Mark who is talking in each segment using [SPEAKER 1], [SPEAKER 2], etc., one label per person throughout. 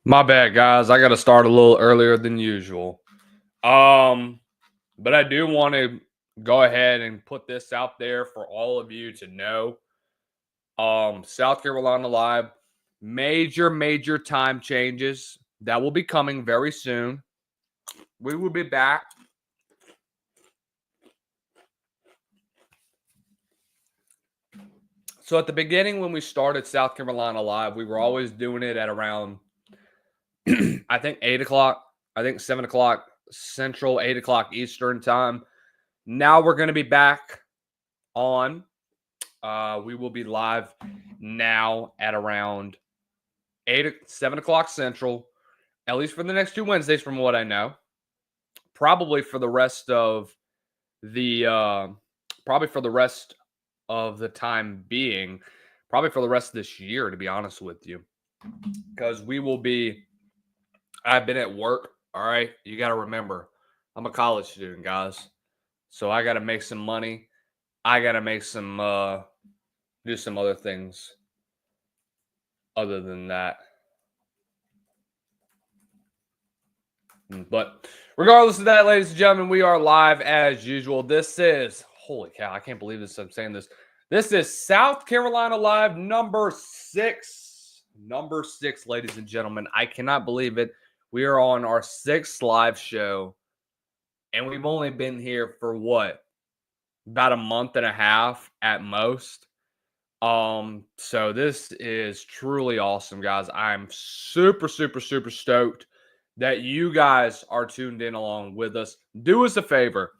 [SPEAKER 1] My bad, guys. I got to start a little earlier than usual. But I do want to go ahead and put this out there for all of you to know. South Carolina Live, major time changes that will be coming very soon. We will be back. So at the beginning, when we started South Carolina Live, we were always doing it at around, I think 8 o'clock. I think 7 o'clock Central, 8 o'clock Eastern time. Now we're going to be back on. We will be live now at around 7 o'clock Central, at least for the next 2 Wednesdays, from what I know. Probably for the rest of the time being, probably for the rest of this year, to be honest with you, because I've been at work. All right, you got to remember, I'm a college student, guys, so I got to make some money. I got to make do some other things other than that. But regardless of that, ladies and gentlemen, we are live as usual. This is, holy cow, I can't believe this. I'm saying this. This is South Carolina Live number 6. Number 6, ladies and gentlemen. I cannot believe it. We are on our 6th live show, and we've only been here for what? About a month and a half at most. So this is truly awesome, guys. I'm super stoked that you guys are tuned in along with us. Do us a favor.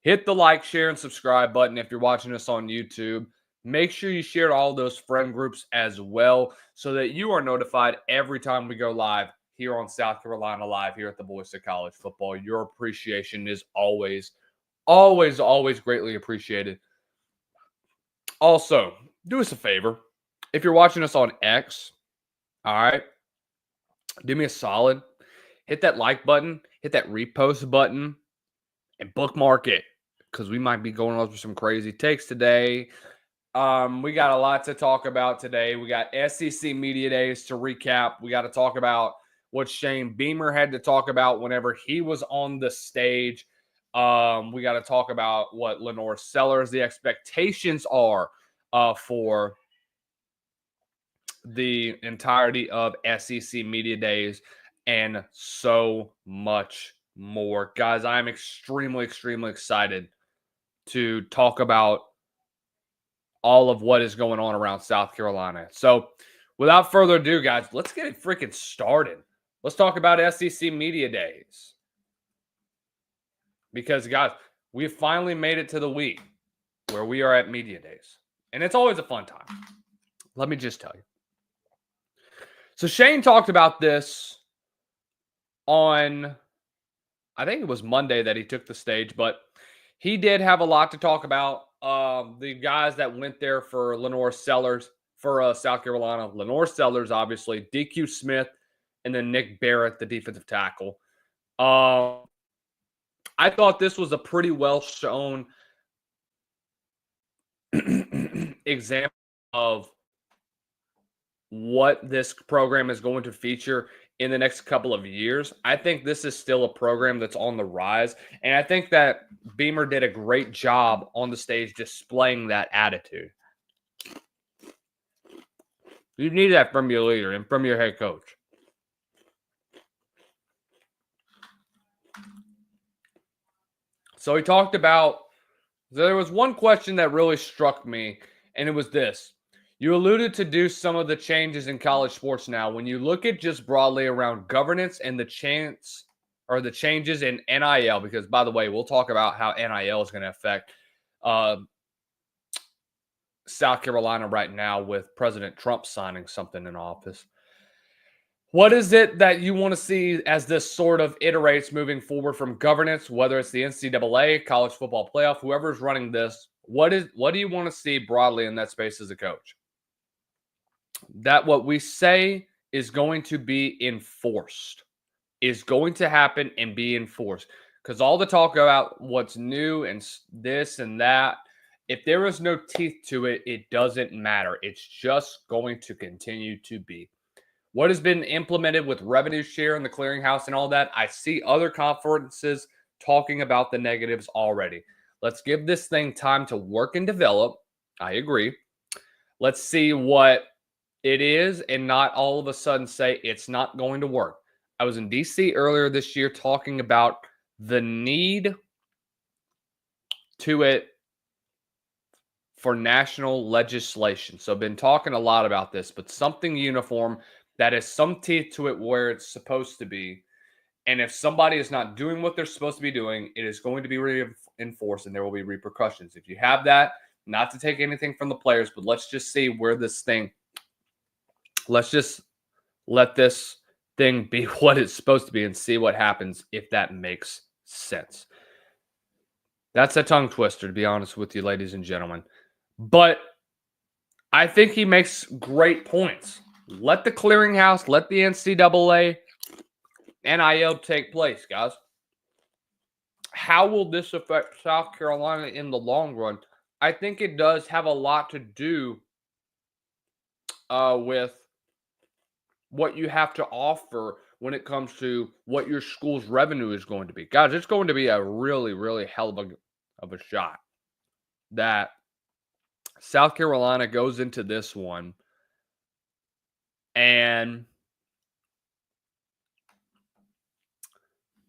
[SPEAKER 1] Hit the like, share, and subscribe button if you're watching us on YouTube. Make sure you share to all those friend groups as well so that you are notified every time we go live here on South Carolina Live here at the Voice of College Football. Your appreciation is always greatly appreciated. Also, do us a favor. If you're watching us on X, all right, do me a solid. Hit that like button, hit that repost button, and bookmark it because we might be going over some crazy takes today. We got a lot to talk about today. We got SEC Media Days to recap. We got to talk about what Shane Beamer had to talk about whenever he was on the stage. We got to talk about what Lenore Sellers, the expectations are for the entirety of SEC Media Days, and so much more. Guys, I'm extremely excited to talk about all of what is going on around South Carolina. So without further ado, guys, let's get it freaking started. Let's talk about SEC Media Days. Because, guys, we finally made it to the week where we are at Media Days. And it's always a fun time. Let me just tell you. So Shane talked about this on, I think it was Monday that he took the stage, but he did have a lot to talk about. The guys that went there for Lenore Sellers for South Carolina. Lenore Sellers, obviously, DQ Smith, and then Nick Barrett, the defensive tackle. I thought this was a pretty well shown example of what this program is going to feature in the next couple of years. I think this is still a program that's on the rise. And I think that Beamer did a great job on the stage displaying that attitude. You need that from your leader and from your head coach. So he talked about, there was one question that really struck me, and it was this. You alluded to do some of the changes in college sports now. When you look at just broadly around governance and the changes in NIL, because, by the way, we'll talk about how NIL is going to affect South Carolina right now with President Trump signing something in office. What is it that you want to see as this sort of iterates moving forward from governance, whether it's the NCAA, college football playoff, whoever's running this? What do you want to see broadly in that space as a coach? That what we say is going to be enforced, is going to happen and be enforced. Because all the talk about what's new and this and that, if there is no teeth to it, it doesn't matter. It's just going to continue to be. what has been implemented with revenue share and the clearinghouse and all that, I see other conferences talking about the negatives already. Let's give this thing time to work and develop. I agree. Let's see what it is and not all of a sudden say it's not going to work. I was in DC earlier this year talking about the need to it for national legislation. So I've been talking a lot about this, but something uniform that has some teeth to it where it's supposed to be. And if somebody is not doing what they're supposed to be doing, it is going to be reinforced and there will be repercussions. If you have that, not to take anything from the players, but let's just see where this thing, let's just let this thing be what it's supposed to be and see what happens if that makes sense. That's a tongue twister, to be honest with you, ladies and gentlemen. But I think he makes great points. Let the clearinghouse, let the NCAA NIL take place, guys. How will this affect South Carolina in the long run? I think it does have a lot to do with what you have to offer when it comes to what your school's revenue is going to be. Guys, it's going to be a really, really hell of a shot that South Carolina goes into this one and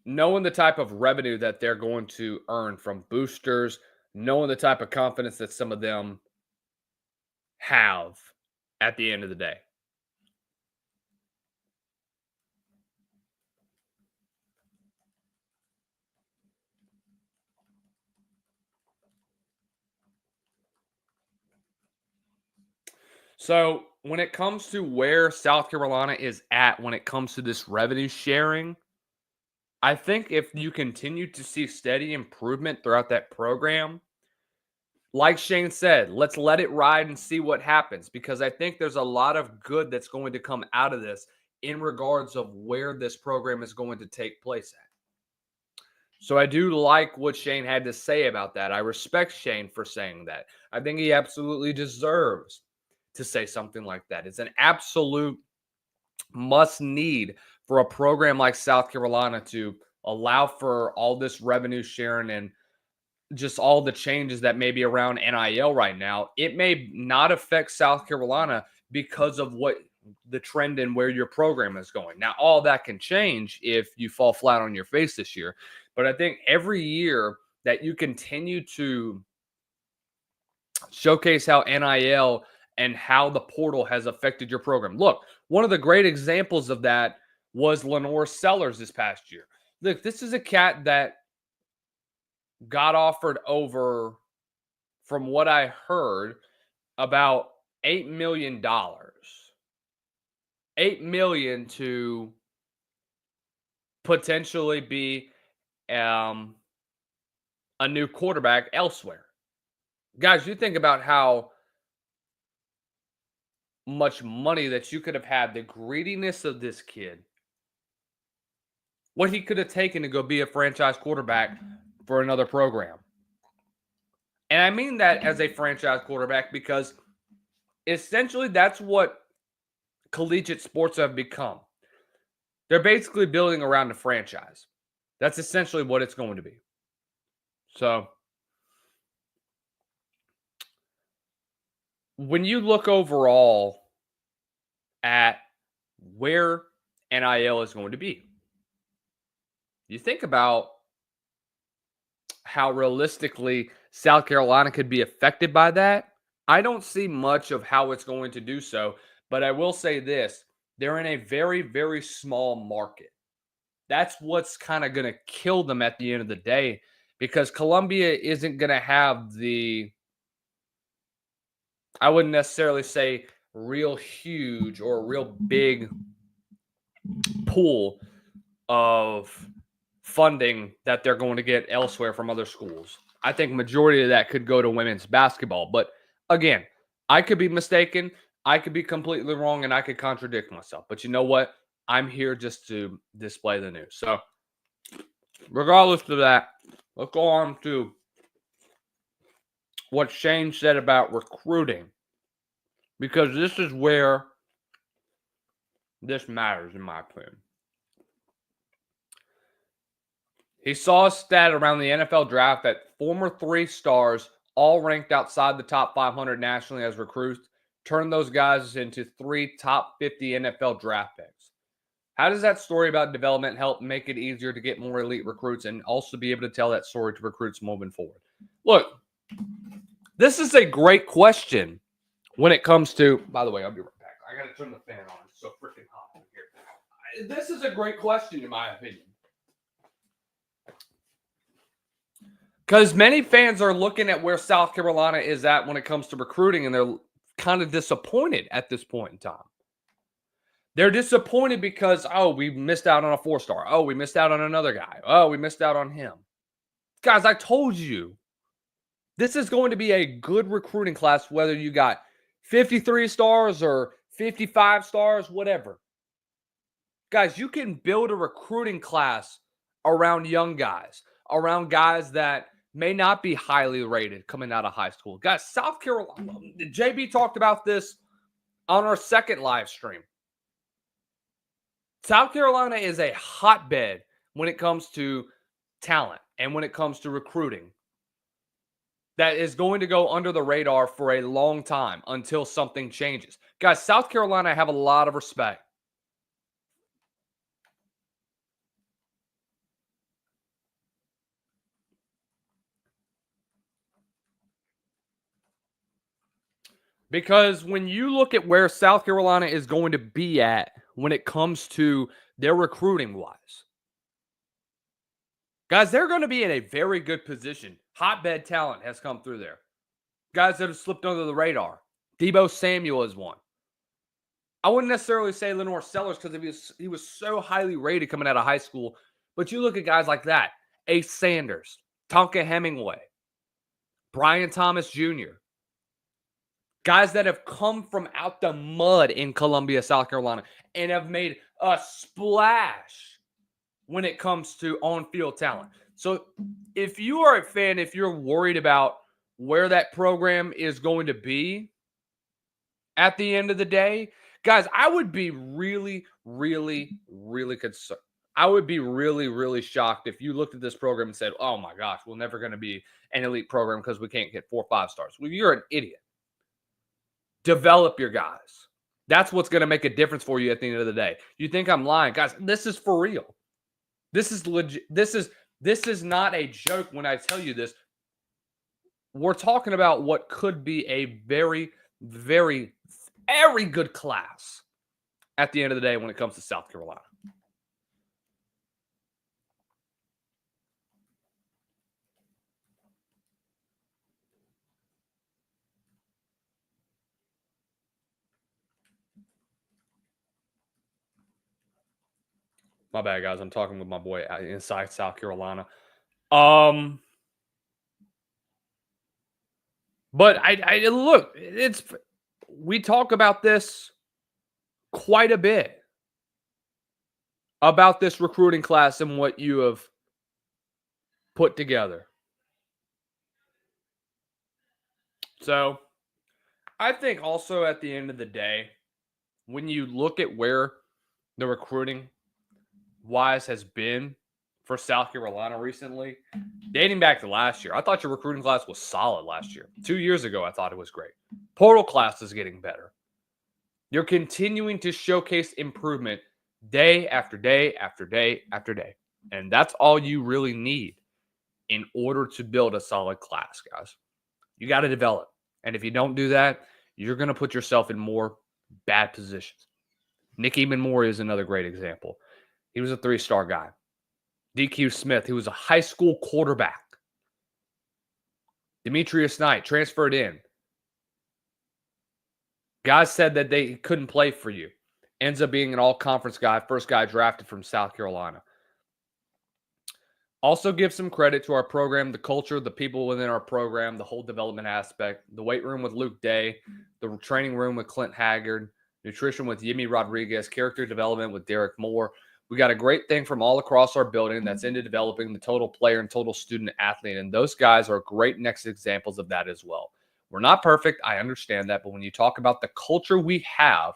[SPEAKER 1] knowing the type of revenue that they're going to earn from boosters, knowing the type of confidence that some of them have at the end of the day. So when it comes to where South Carolina is at when it comes to this revenue sharing, I think if you continue to see steady improvement throughout that program, like Shane said, let's let it ride and see what happens, because I think there's a lot of good that's going to come out of this in regards of where this program is going to take place at. So I do like what Shane had to say about that. I respect Shane for saying that. I think he absolutely deserves to say something like that. It's an absolute must need for a program like South Carolina to allow for all this revenue sharing and just all the changes that may be around NIL right now. It may not affect South Carolina because of what the trend and where your program is going. Now, all that can change if you fall flat on your face this year. But I think every year that you continue to showcase how NIL and how the portal has affected your program. Look, one of the great examples of that was Lenore Sellers this past year. Look, this is a cat that got offered over, from what I heard, about $8 million. $8 million to potentially be a new quarterback elsewhere. Guys, you think about how much money that you could have had, the greediness of this kid, what he could have taken to go be a franchise quarterback for another program. And I mean that as a franchise quarterback because essentially that's what collegiate sports have become. They're basically building around a franchise. That's essentially what it's going to be. So when you look overall at where NIL is going to be, you think about how realistically South Carolina could be affected by that. I don't see much of how it's going to do so, but I will say this. They're in a very, very small market. That's what's kind of going to kill them at the end of the day, because Columbia isn't going to have the, I wouldn't necessarily say real huge or real big pool of funding that they're going to get elsewhere from other schools. I think majority of that could go to women's basketball. But again, I could be mistaken. I could be completely wrong, and I could contradict myself. But you know what? I'm here just to display the news. So regardless of that, let's go on to what Shane said about recruiting, because this is where this matters, in my opinion. He saw a stat around the NFL draft that former 3 stars, all ranked outside the top 500 nationally as recruits, turned those guys into 3 top 50 NFL draft picks. How does that story about development help make it easier to get more elite recruits and also be able to tell that story to recruits moving forward? Look, this is a great question when it comes to, by the way, I'll be right back. I got to turn the fan on. It's so freaking hot in here. This is a great question, in my opinion. Because many fans are looking at where South Carolina is at when it comes to recruiting, and they're kind of disappointed at this point in time. They're disappointed because, oh, we missed out on a 4-star. Oh, we missed out on another guy. Oh, we missed out on him. Guys, I told you, this is going to be a good recruiting class, whether you got 53 stars or 55 stars, whatever. Guys, you can build a recruiting class around young guys, around guys that may not be highly rated coming out of high school. Guys, South Carolina, JB talked about this on our second live stream. South Carolina is a hotbed when it comes to talent and when it comes to recruiting that is going to go under the radar for a long time until something changes. Guys, South Carolina, I have a lot of respect. Because when you look at where South Carolina is going to be at when it comes to their recruiting wise, guys, they're going to be in a very good position. Hotbed talent has come through there. Guys that have slipped under the radar. Debo Samuel is one. I wouldn't necessarily say Lenore Sellers because he was so highly rated coming out of high school. But you look at guys like that. Ace Sanders, Tonka Hemingway, Brian Thomas Jr., guys that have come from out the mud in Columbia, South Carolina, and have made a splash when it comes to on-field talent. So if you are a fan, if you're worried about where that program is going to be at the end of the day, guys, I would be really, really, really concerned. I would be really, really shocked if you looked at this program and said, oh my gosh, we're never going to be an elite program because we can't get 4 or 5 stars. Well, you're an idiot. Develop your guys. That's what's going to make a difference for you at the end of the day. You think I'm lying? Guys, this is for real. This is legit. This is not a joke when I tell you this. We're talking about what could be a very, very, very good class at the end of the day when it comes to South Carolina. My bad, guys. I'm talking with my boy inside South Carolina. But I look, we talk about this quite a bit about this recruiting class and what you have put together. So I think also at the end of the day, when you look at where the recruiting wise has been for South Carolina recently, dating back to last year, I thought your recruiting class was solid last year. 2 years ago, I thought it was great. Portal class is getting better. You're continuing to showcase improvement day after day after day after day. And that's all you really need in order to build a solid class, guys. You got to develop. And if you don't do that, you're going to put yourself in more bad positions. Nick Eamon-Moore is another great example. He was a 3-star guy. DQ Smith, who was a high school quarterback. Demetrius Knight transferred in. Guys said that they couldn't play for you. Ends up being an all-conference guy, first guy drafted from South Carolina. Also give some credit to our program, the culture, the people within our program, the whole development aspect, the weight room with Luke Day, the training room with Clint Haggard, nutrition with Yimi Rodriguez, character development with Derek Moore. We got a great thing from all across our building that's into developing the total player and total student athlete. And those guys are great next examples of that as well. We're not perfect. I understand that. But when you talk about the culture we have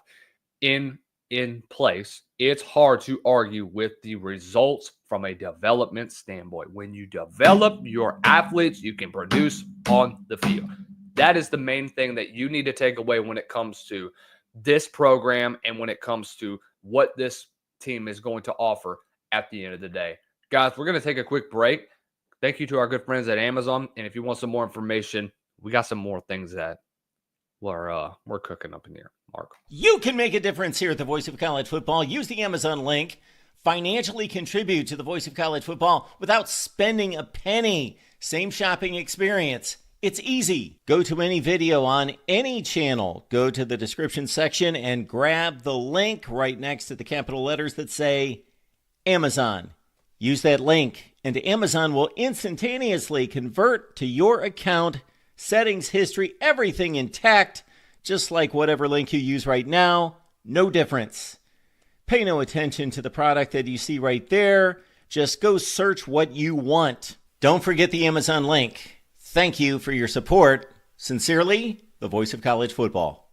[SPEAKER 1] in in place, it's hard to argue with the results from a development standpoint. When you develop your athletes, you can produce on the field. That is the main thing that you need to take away when it comes to this program and when it comes to what this team is going to offer at the end of the day. Guys, we're going to take a quick break. Thank you to our good friends at Amazon. And if you want some more information, we got some more things that we're cooking up in here, Mark.
[SPEAKER 2] You can make a difference here at the Voice of College Football. Use the Amazon link. Financially contribute to the Voice of College Football without spending a penny. Same shopping experience. It's easy. Go to any video on any channel. Go to the description section and grab the link right next to the capital letters that say Amazon. Use that link and Amazon will instantaneously convert to your account, settings, history, everything intact, just like whatever link you use right now. No difference. Pay no attention to the product that you see right there. Just go search what you want. Don't forget the Amazon link. Thank you for your support. Sincerely, the Voice of College Football.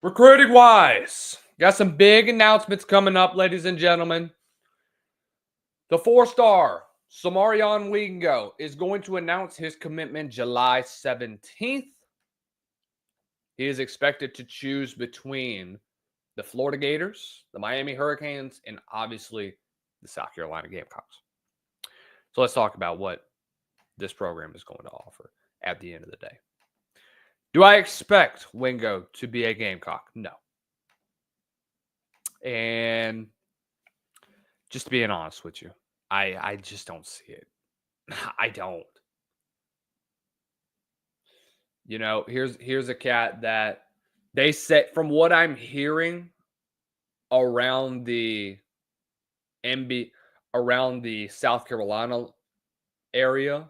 [SPEAKER 1] Recruiting wise, got some big announcements coming up, ladies and gentlemen. The 4-star Samarion Wingo is going to announce his commitment July 17th. He is expected to choose between the Florida Gators, the Miami Hurricanes, and obviously the South Carolina Gamecocks. So let's talk about what this program is going to offer at the end of the day. Do I expect Wingo to be a Gamecock? No. And just being honest with you, I just don't see it. I don't. You know, here's a cat that they said, from what I'm hearing around the around the South Carolina area,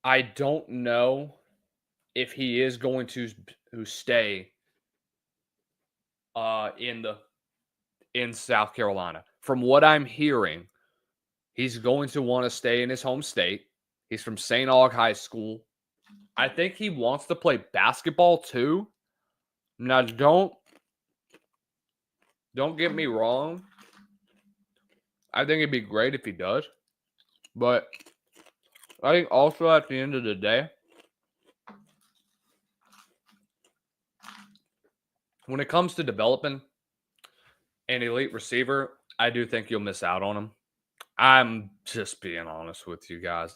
[SPEAKER 1] I don't know if he is going to stay in South Carolina. From what I'm hearing, he's going to want to stay in his home state. He's from St. Aug High School. I think he wants to play basketball too. Now, don't get me wrong. I think it'd be great if he does. But I think also at the end of the day, when it comes to developing an elite receiver, I do think you'll miss out on him. I'm just being honest with you guys.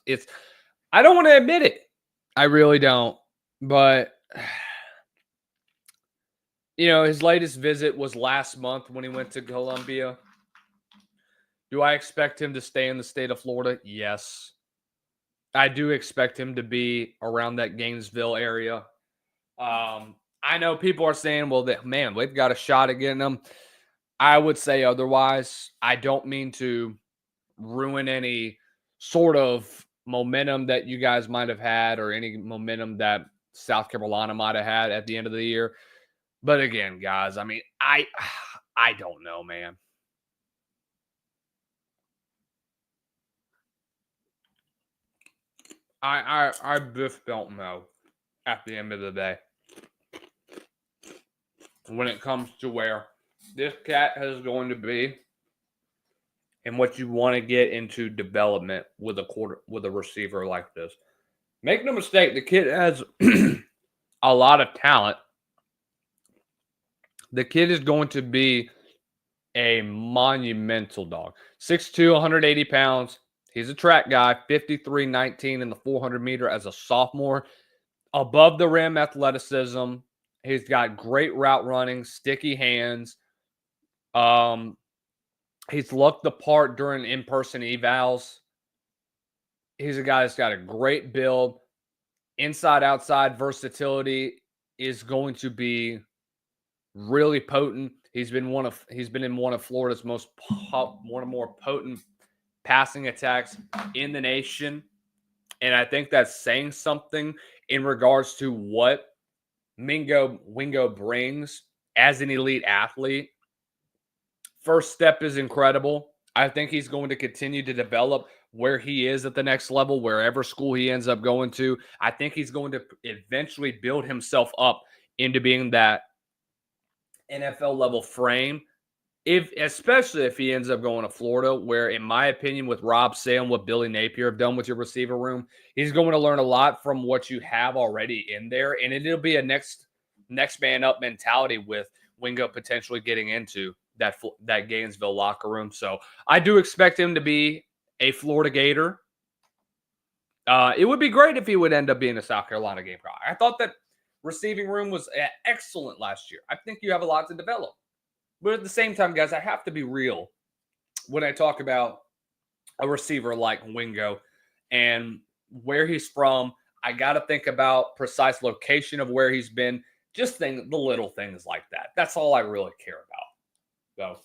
[SPEAKER 1] I don't want to admit it. I really don't. But, you know, his latest visit was last month when he went to Columbia. Do I expect him to stay in the state of Florida? Yes. I do expect him to be around that Gainesville area. I know people are saying, well, man, we've got a shot at getting him. I would say otherwise. I don't mean to ruin any sort of momentum that you guys might have had or any momentum that South Carolina might have had at the end of the year. But again, guys, I mean, I don't know, man. I just don't know at the end of the day when it comes to where this cat is going to be and what you want to get into development with a receiver like this. Make no mistake, the kid has a lot of talent. The kid is going to be a monumental dog. 6'2", 180 pounds. He's a track guy, 53.19 in the 400 meter as a sophomore. Above the rim athleticism. He's got great route running, sticky hands. He's looked the part during in-person evals. He's a guy that's got a great build. Inside-outside versatility is going to be really potent. He's been in one of Florida's more potent passing attacks in the nation. And I think that's saying something in regards to what Wingo brings as an elite athlete. First step is incredible. I think he's going to continue to develop where he is at the next level, wherever school he ends up going to. I think he's going to eventually build himself up into being that NFL level frame. Especially if he ends up going to Florida, where, in my opinion, with Rob Sale, what Billy Napier have done with your receiver room, he's going to learn a lot from what you have already in there, and it'll be a next man up mentality with Wingo potentially getting into that Gainesville locker room. So I do expect him to be a Florida Gator. It would be great if he would end up being a South Carolina Gamecock. I thought that receiving room was excellent last year. I think you have a lot to develop. But at the same time, guys, I have to be real when I talk about a receiver like Wingo and where he's from. I got to think about precise location of where he's been, just the little things like that. That's all I really care about. So,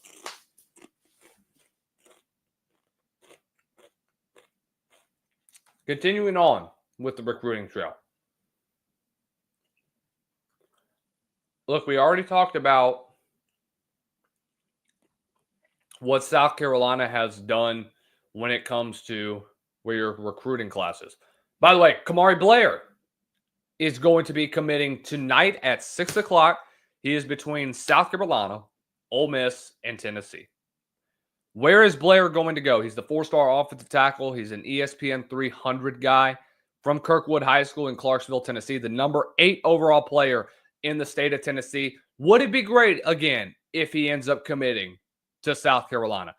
[SPEAKER 1] continuing on with the recruiting trail. Look, we already talked about what South Carolina has done when it comes to where your recruiting classes. By the way, Kamari Blair is going to be committing tonight at 6 o'clock. He is between South Carolina, Ole Miss, and Tennessee. Where is Blair going to go? He's the 4-star offensive tackle. He's an ESPN 300 guy from Kirkwood High School in Clarksville, Tennessee, the number 8 overall player in the state of Tennessee. Would it be great, again, if he ends up committing to South Carolina?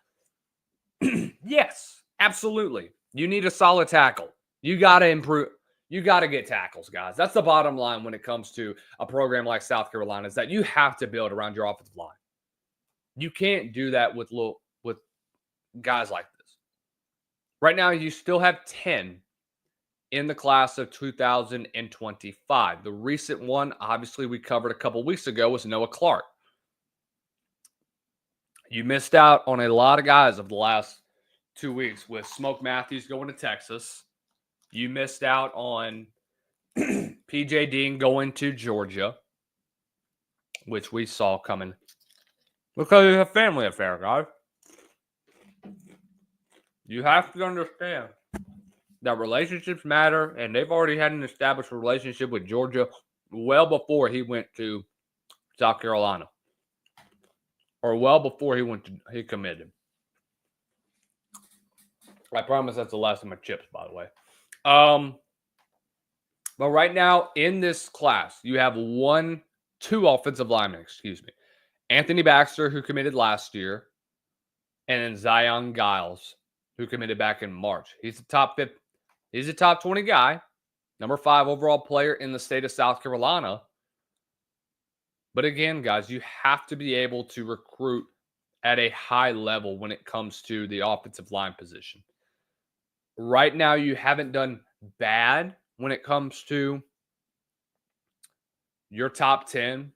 [SPEAKER 1] Yes, absolutely. You need a solid tackle. You got to improve. You got to get tackles, guys. That's the bottom line when it comes to a program like South Carolina, is that you have to build around your offensive line. You can't do that with guys like this. Right now, you still have 10 in the class of 2025. The recent one, obviously, we covered a couple weeks ago, was Noah Clark. You missed out on a lot of guys of the last 2 weeks with Smoke Matthews going to Texas. You missed out on PJ Dean going to Georgia, which we saw coming because it's a family affair, guys. You have to understand that relationships matter, and they've already had an established relationship with Georgia well before he went to South Carolina. Or well before he committed. I promise that's the last of my chips, by the way. But right now in this class, you have two offensive linemen, Anthony Baxter, who committed last year, and then Zion Giles, who committed back in March. He's a top 20 guy, number 5 overall player in the state of South Carolina. But again, guys, you have to be able to recruit at a high level when it comes to the offensive line position. Right now, you haven't done bad when it comes to your top 10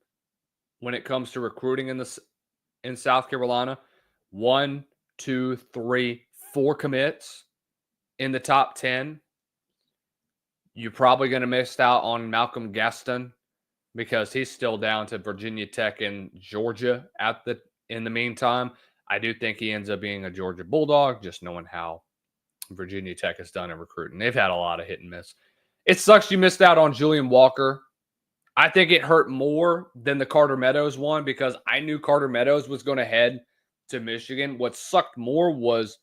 [SPEAKER 1] when it comes to recruiting in South Carolina. 1, 2, 3, 4 commits in the top 10. You're probably going to miss out on Malcolm Gaston, because he's still down to Virginia Tech and Georgia in the meantime. I do think he ends up being a Georgia Bulldog, just knowing how Virginia Tech has done in recruiting. They've had a lot of hit and miss. It sucks you missed out on Julian Walker. I think it hurt more than the Carter Meadows one, because I knew Carter Meadows was going to head to Michigan. What sucked more was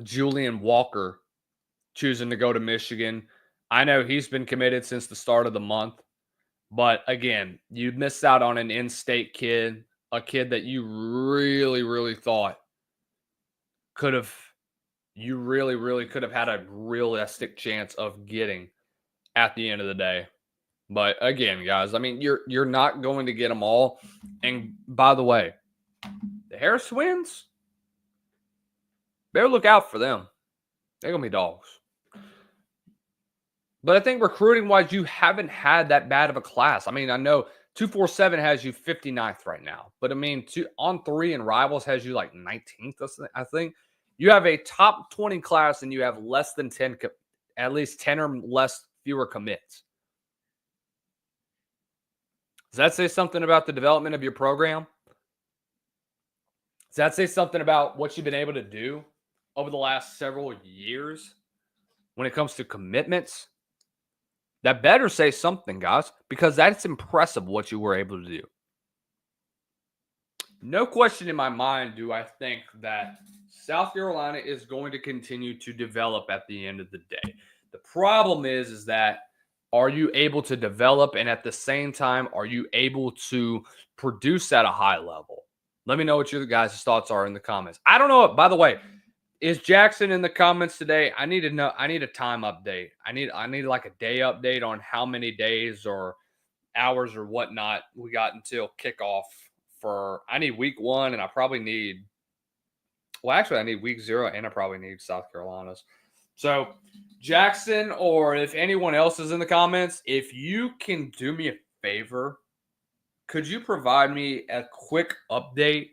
[SPEAKER 1] Julian Walker choosing to go to Michigan. I know he's been committed since the start of the month, but again, you missed out on an in-state kid, a kid that you really, really thought could have had a realistic chance of getting at the end of the day. But again, guys, I mean, you're not going to get them all. And by the way, the Harris twins, better look out for them. They're going to be dogs. But I think recruiting-wise, you haven't had that bad of a class. I mean, I know 247 has you 59th right now. But, I mean, On 3 and Rivals has you like 19th, I think. You have a top 20 class, and you have less than 10, at least 10 or fewer commits. Does that say something about the development of your program? Does that say something about what you've been able to do over the last several years when it comes to commitments? That better say something, guys, because that's impressive what you were able to do. No question in my mind do I think that South Carolina is going to continue to develop at the end of the day. The problem is that are you able to develop, and at the same time, are you able to produce at a high level? Let me know what your guys' thoughts are in the comments. I don't know. By the way, is Jackson in the comments today? I need to know. I need a time update. I need like a day update on how many days or hours or whatnot we got until kickoff. I need week 1, and I probably need. Well, actually, I need week 0, and I probably need South Carolina's. So, Jackson, or if anyone else is in the comments, if you can do me a favor, could you provide me a quick update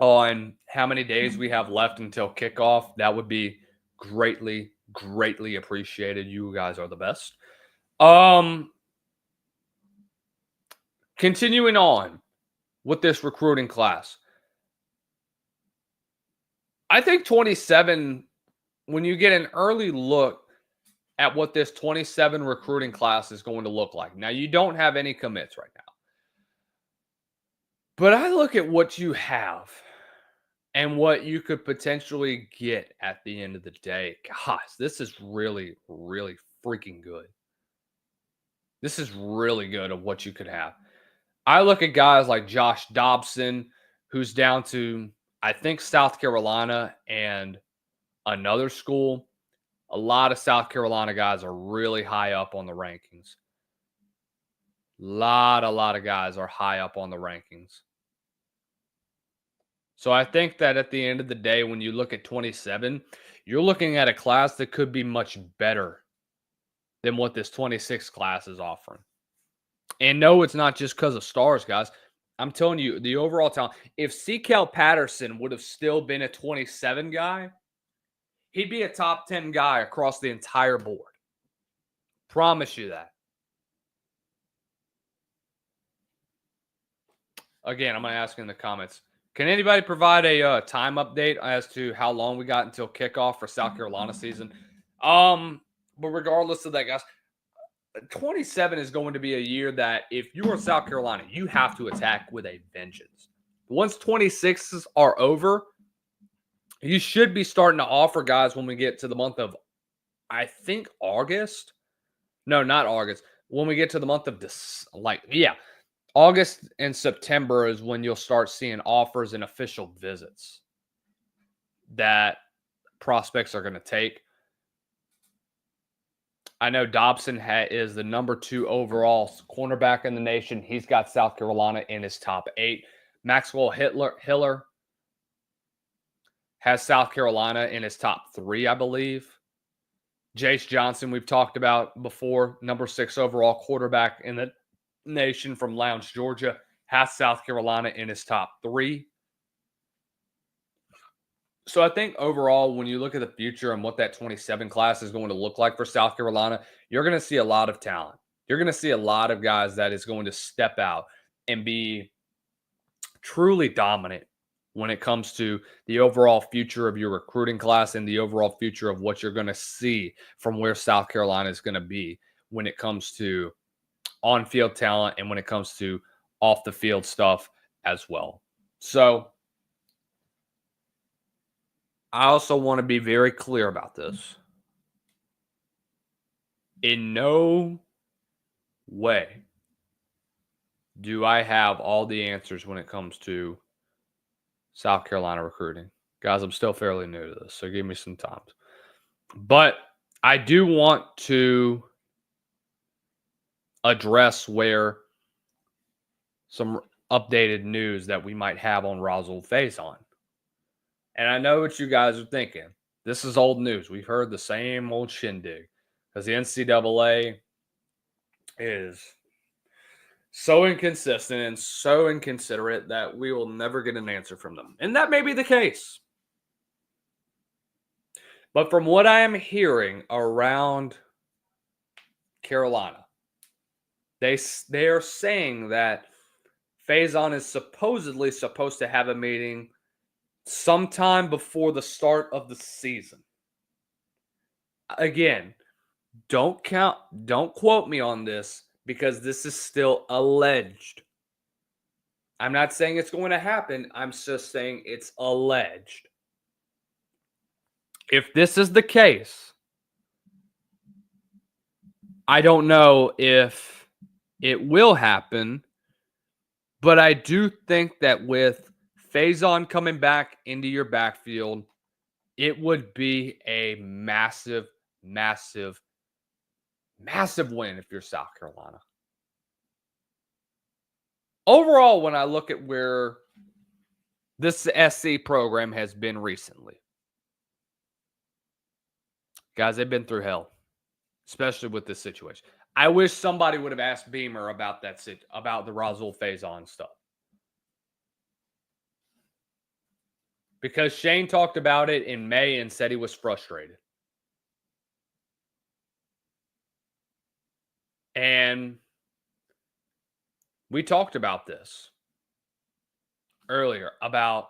[SPEAKER 1] on how many days we have left until kickoff? That would be greatly, greatly appreciated. You guys are the best. Continuing on with this recruiting class. I think 27, when you get an early look at what this 27 recruiting class is going to look like. Now, you don't have any commits right now. But I look at what you have and what you could potentially get at the end of the day. Gosh, this is really, really freaking good. This is really good of what you could have. I look at guys like Josh Dobson, who's down to, I think, South Carolina and another school. A lot of South Carolina guys are really high up on the rankings. A lot of guys are high up on the rankings. So I think that at the end of the day, when you look at 27, you're looking at a class that could be much better than what this 26 class is offering. And no, it's not just because of stars, guys. I'm telling you, the overall talent. If C.Cal Patterson would have still been a 27 guy, he'd be a top 10 guy across the entire board. Promise you that. Again, I'm going to ask in the comments. Can anybody provide a time update as to how long we got until kickoff for South Carolina season? But regardless of that, guys, 27 is going to be a year that if you are South Carolina, you have to attack with a vengeance. Once 26s are over, you should be starting to offer guys when we get to the month of, I think, August. No, not August. When we get to the month of August and September is when you'll start seeing offers and official visits that prospects are going to take. I know Dobson is the number 2 overall cornerback in the nation. He's got South Carolina in his top 8. Maxwell Hiller has South Carolina in his top 3, I believe. Jace Johnson, we've talked about before, number 6 overall quarterback in the nation from Lounge, Georgia, has South Carolina in his top 3. So I think overall, when you look at the future and what that 27 class is going to look like for South Carolina, you're going to see a lot of talent. You're going to see a lot of guys that is going to step out and be truly dominant when it comes to the overall future of your recruiting class and the overall future of what you're going to see from where South Carolina is going to be when it comes to on-field talent and when it comes to off-the-field stuff as well. So I also want to be very clear about this. In no way do I have all the answers when it comes to South Carolina recruiting. Guys, I'm still fairly new to this, so give me some time. But I do want to address where some updated news that we might have on Rasul Faison. And I know what you guys are thinking. This is old news. We've heard the same old shindig because the NCAA is so inconsistent and so inconsiderate that we will never get an answer from them. And that may be the case. But from what I am hearing around Carolina, they are saying that Faison is supposedly supposed to have a meeting sometime before the start of the season. Again, Don't quote me on this because this is still alleged. I'm not saying it's going to happen. I'm just saying it's alleged. If this is the case, I don't know if it will happen, but I do think that with Faison coming back into your backfield, it would be a massive, massive, massive win if you're South Carolina. Overall, when I look at where this SC program has been recently, guys, they've been through hell, especially with this situation. I wish somebody would have asked Beamer about about the Rasul Faison stuff. Because Shane talked about it in May and said he was frustrated. And we talked about this earlier about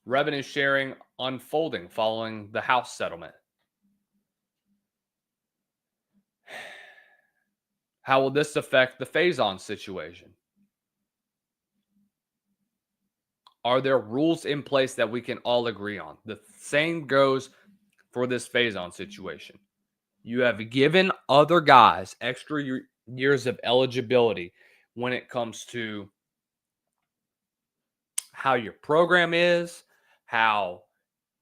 [SPEAKER 1] revenue sharing unfolding following the House settlement. How will this affect the Faison situation? Are there rules in place that we can all agree on? The same goes for this Faison situation. You have given other guys extra years of eligibility when it comes to how your program is,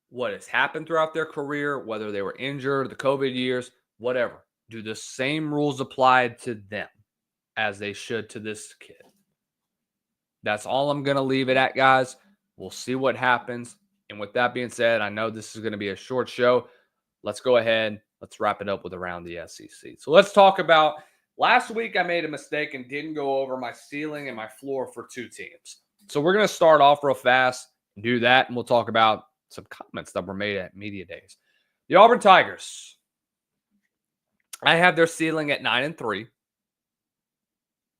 [SPEAKER 1] what has happened throughout their career, whether they were injured, the COVID years, whatever. Do the same rules apply to them as they should to this kid? That's all I'm going to leave it at, guys. We'll see what happens. And with that being said, I know this is going to be a short show. Let's go ahead. Let's wrap it up with around the SEC. So let's talk about last week. I made a mistake and didn't go over my ceiling and my floor for two teams. So we're going to start off real fast and do that. And we'll talk about some comments that were made at media days. The Auburn Tigers. I have their ceiling at 9-3.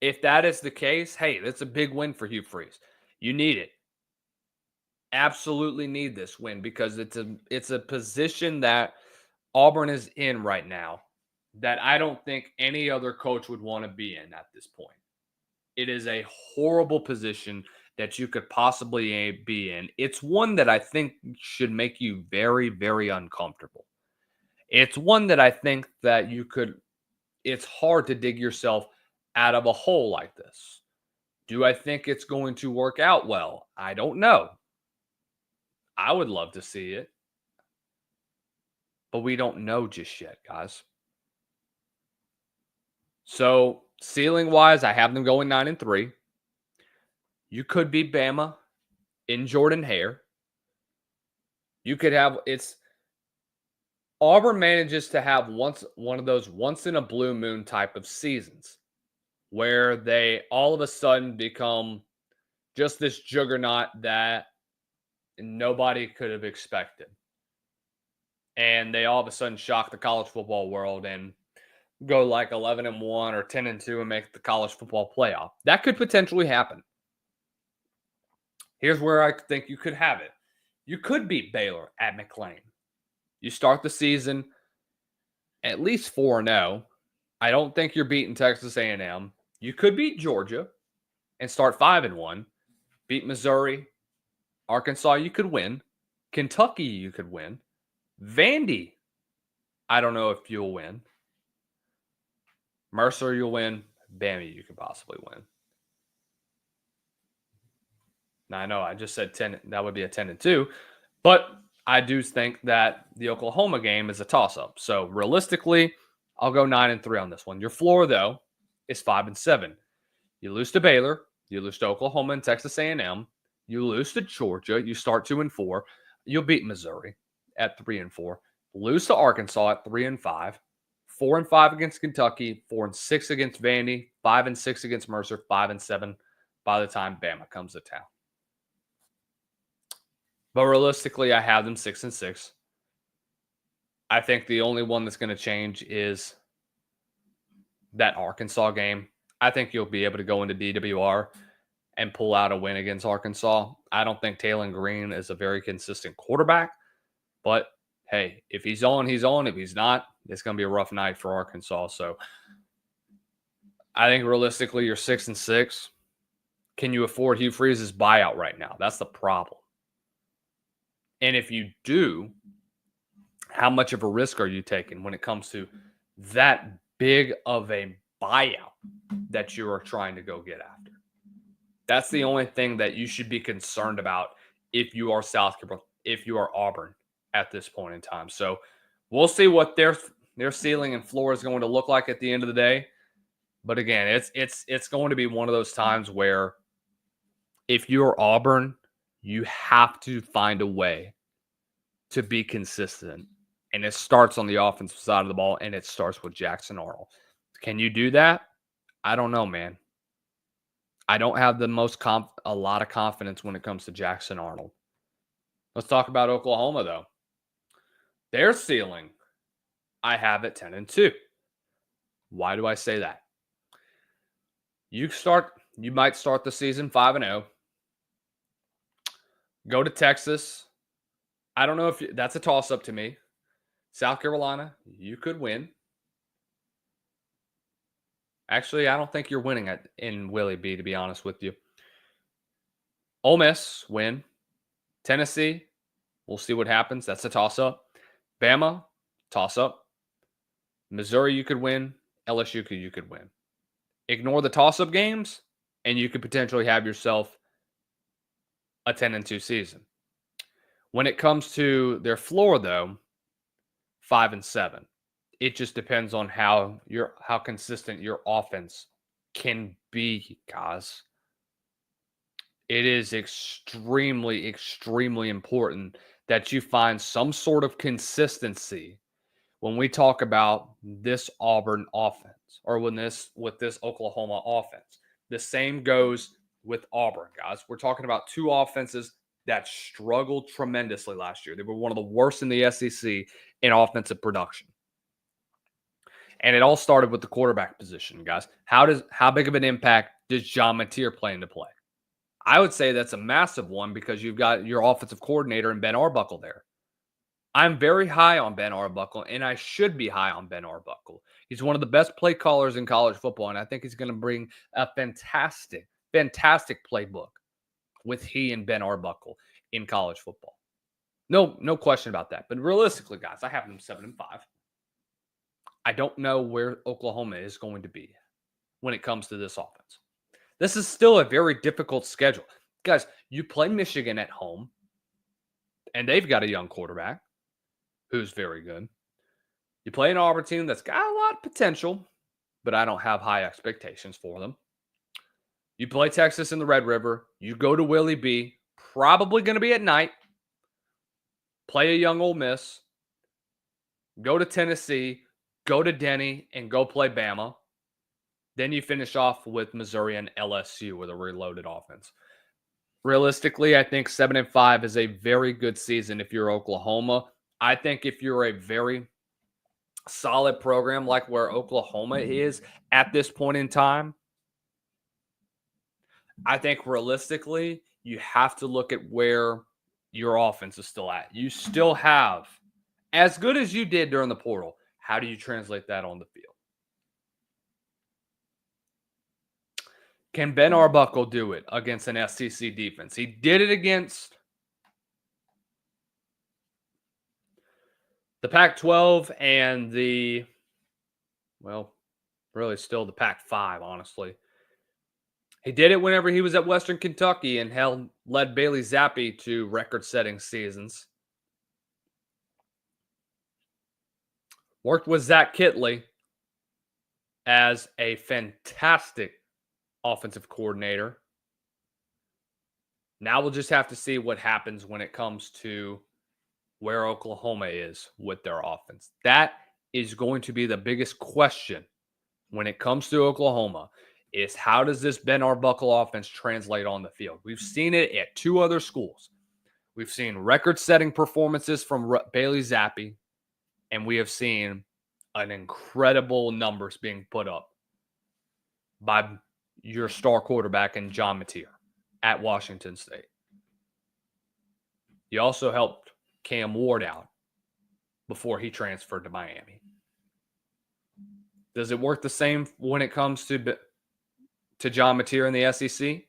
[SPEAKER 1] If that is the case, hey, that's a big win for Hugh Freeze. You need it. Absolutely need this win because it's a position that Auburn is in right now that I don't think any other coach would want to be in at this point. It is a horrible position that you could possibly be in. It's one that I think should make you very, very uncomfortable. It's one that I think that it's hard to dig yourself out of a hole like this. Do I think it's going to work out well? I don't know. I would love to see it. But we don't know just yet, guys. So, ceiling-wise, I have them going 9-3. You could be Bama in Jordan Hare. You could have Auburn manages to have one of those once in a blue moon type of seasons where they all of a sudden become just this juggernaut that nobody could have expected. And they all of a sudden shock the college football world and go like 11-1 or 10-2 and make the college football playoff. That could potentially happen. Here's where I think you could have it. You could beat Baylor at McLean. You start the season at least 4-0. I don't think you're beating Texas A&M. You could beat Georgia and start 5-1. Beat Missouri. Arkansas, you could win. Kentucky, you could win. Vandy, I don't know if you'll win. Mercer, you'll win. Bama, you could possibly win. Now, I know I just said 10. That would be a 10-2. But I do think that the Oklahoma game is a toss-up. So, realistically, I'll go 9-3 on this one. Your floor, though, is 5-7. You lose to Baylor. You lose to Oklahoma and Texas A&M. You lose to Georgia. You start 2-4. You'll beat Missouri at 3-4. Lose to Arkansas at 3-5. 4-5 against Kentucky. 4-6 against Vandy. 5-6 against Mercer. 5-7 by the time Bama comes to town. But realistically, I have them 6-6. I think the only one that's going to change is that Arkansas game. I think you'll be able to go into DWR and pull out a win against Arkansas. I don't think Taylor Green is a very consistent quarterback. But, hey, if he's on, he's on. If he's not, it's going to be a rough night for Arkansas. So I think realistically, you're 6-6. Can you afford Hugh Freeze's buyout right now? That's the problem. And if you do, how much of a risk are you taking when it comes to that big of a buyout that you are trying to go get after? That's the only thing that you should be concerned about if you are South Carolina, if you are Auburn at this point in time. So we'll see what their ceiling and floor is going to look like at the end of the day. But again, it's going to be one of those times where if you're Auburn, you have to find a way to be consistent. And it starts on the offensive side of the ball, and it starts with Jackson Arnold. Can you do that? I don't know, man. I don't have the a lot of confidence when it comes to Jackson Arnold. Let's talk about Oklahoma, though. Their ceiling, I have at 10-2. Why do I say that? You might start the season 5-0. Go to Texas. I don't know if that's a toss-up to me. South Carolina, you could win. Actually, I don't think you're winning in Willie B, to be honest with you. Ole Miss, win. Tennessee, we'll see what happens. That's a toss-up. Bama, toss-up. Missouri, you could win. LSU, you could win. Ignore the toss-up games, and you could potentially have yourself a 10-2 season. When it comes to their floor, though, 5-7. It just depends on how consistent your offense can be, guys. It is extremely, extremely important that you find some sort of consistency when we talk about this Auburn offense or with this Oklahoma offense. The same goes with Auburn, guys. We're talking about two offenses that struggled tremendously last year. They were one of the worst in the SEC in offensive production. And it all started with the quarterback position, guys. How big of an impact does John Mateer play into play? I would say that's a massive one because you've got your offensive coordinator and Ben Arbuckle there. I'm very high on Ben Arbuckle, and I should be high on Ben Arbuckle. He's one of the best play callers in college football, and I think he's going to bring a fantastic, fantastic playbook with he and Ben Arbuckle in college football. No question about that. But realistically, guys, I have them 7-5. I don't know where Oklahoma is going to be when it comes to this offense. This is still a very difficult schedule. Guys, you play Michigan at home, and they've got a young quarterback who's very good. You play an Auburn team that's got a lot of potential, but I don't have high expectations for them. You play Texas in the Red River. You go to Willie B, probably going to be at night. Play a young Ole Miss. Go to Tennessee. Go to Denny and go play Bama. Then you finish off with Missouri and LSU with a reloaded offense. Realistically, I think 7-5 is a very good season if you're Oklahoma. I think if you're a very solid program like where Oklahoma is at this point in time, I think realistically, you have to look at where your offense is still at. You still have, as good as you did during the portal, how do you translate that on the field? Can Ben Arbuckle do it against an SEC defense? He did it against the Pac-12 and really still the Pac-5, honestly. He did it whenever he was at Western Kentucky and led Bailey Zappi to record-setting seasons. Worked with Zach Kittley as a fantastic offensive coordinator. Now we'll just have to see what happens when it comes to where Oklahoma is with their offense. That is going to be the biggest question when it comes to Oklahoma is how does this Ben Arbuckle offense translate on the field? We've seen it at two other schools. We've seen record-setting performances from Bailey Zappi, and we have seen an incredible numbers being put up by your star quarterback in John Mateer at Washington State. He also helped Cam Ward out before he transferred to Miami. Does it work the same when it comes to John Mateer in the SEC?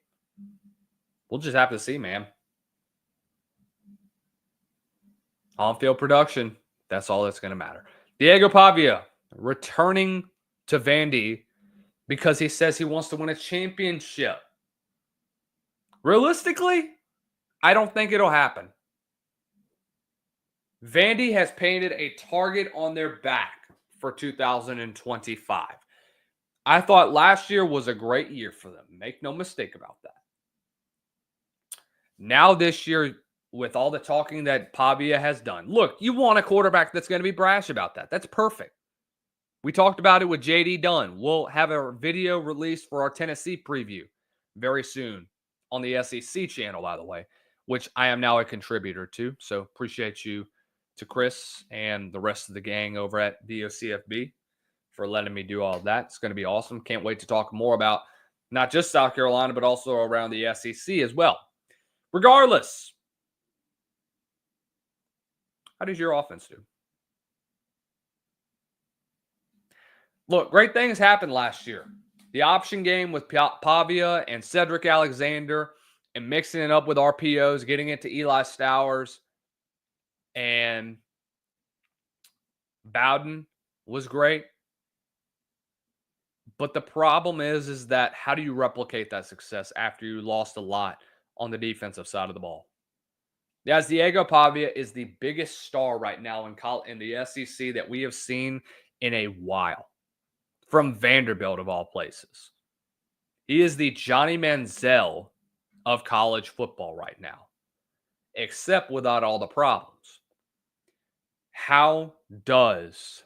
[SPEAKER 1] We'll just have to see, man. On-field production, that's all that's going to matter. Diego Pavia returning to Vandy because he says he wants to win a championship. Realistically, I don't think it'll happen. Vandy has painted a target on their back for 2025. I thought last year was a great year for them. Make no mistake about that. Now this year, with all the talking that Pavia has done, look, you want a quarterback that's going to be brash about that. That's perfect. We talked about it with J.D. Dunn. We'll have a video released for our Tennessee preview very soon on the SEC channel, by the way, which I am now a contributor to. So appreciate you to Chris and the rest of the gang over at DOCFB for letting me do all of that. It's going to be awesome. Can't wait to talk more about not just South Carolina, but also around the SEC as well. Regardless, how does your offense do? Look, great things happened last year. The option game with Pavia and Cedric Alexander and mixing it up with RPOs, getting it to Eli Stowers and Bowden was great. But the problem is that how do you replicate that success after you lost a lot on the defensive side of the ball? Yes, Diego Pavia is the biggest star right now in the SEC that we have seen in a while. From Vanderbilt, of all places. He is the Johnny Manziel of college football right now, except without all the problems. How does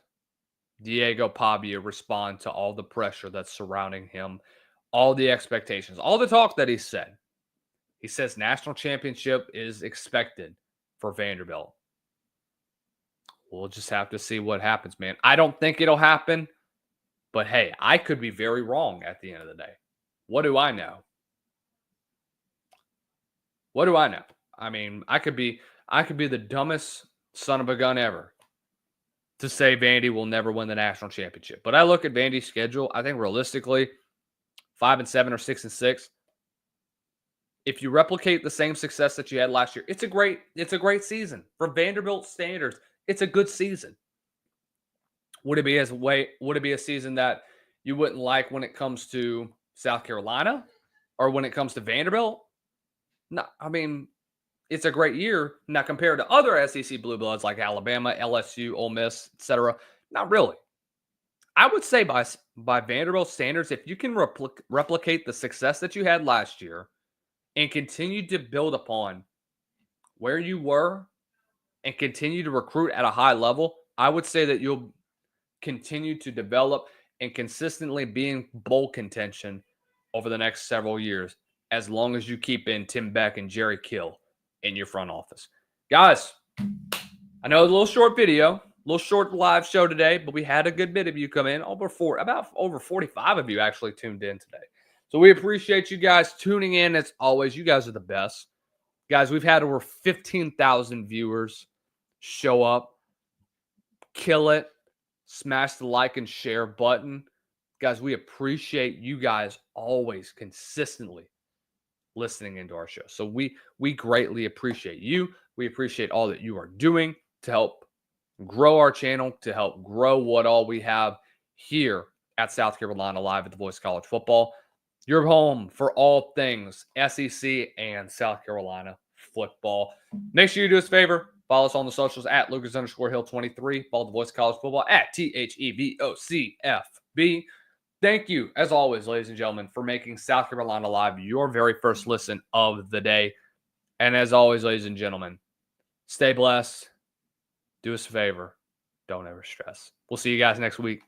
[SPEAKER 1] Diego Pavia respond to all the pressure that's surrounding him, all the expectations, all the talk that he said? He says national championship is expected for Vanderbilt. We'll just have to see what happens, man. I don't think it'll happen. But hey, I could be very wrong at the end of the day. What do I know? What do I know? I mean, I could be the dumbest son of a gun ever to say Vandy will never win the national championship. But I look at Vandy's schedule, I think realistically, 5-7 or 6-6. If you replicate the same success that you had last year, it's a great season. For Vanderbilt standards, it's a good season. Would it be a season that you wouldn't like when it comes to South Carolina or when it comes to Vanderbilt? No, I mean, it's a great year. Now, compared to other SEC Blue Bloods like Alabama, LSU, Ole Miss, etc., not really. I would say by Vanderbilt standards, if you can replicate the success that you had last year and continue to build upon where you were and continue to recruit at a high level, I would say that you'll continue to develop and consistently be in bowl contention over the next several years, as long as you keep in Tim Beck and Jerry Kill in your front office. Guys, I know a little short video, a little short live show today, but we had a good bit of you come in. About over 45 of you actually tuned in today. So we appreciate you guys tuning in. As always, you guys are the best. Guys, we've had over 15,000 viewers show up. Kill it. Smash the like and share button. Guys, we appreciate you guys always consistently listening into our show. So we greatly appreciate you. We appreciate all that you are doing to help grow our channel, to help grow what all we have here at South Carolina Live at the Voice of College Football. Your home for all things SEC and South Carolina football. Make sure you do us a favor. Follow us on the socials at Lucas_Hill23. Follow the Voice of College Football at THEVOCFB. Thank you, as always, ladies and gentlemen, for making South Carolina Live your very first listen of the day. And as always, ladies and gentlemen, stay blessed. Do us a favor. Don't ever stress. We'll see you guys next week.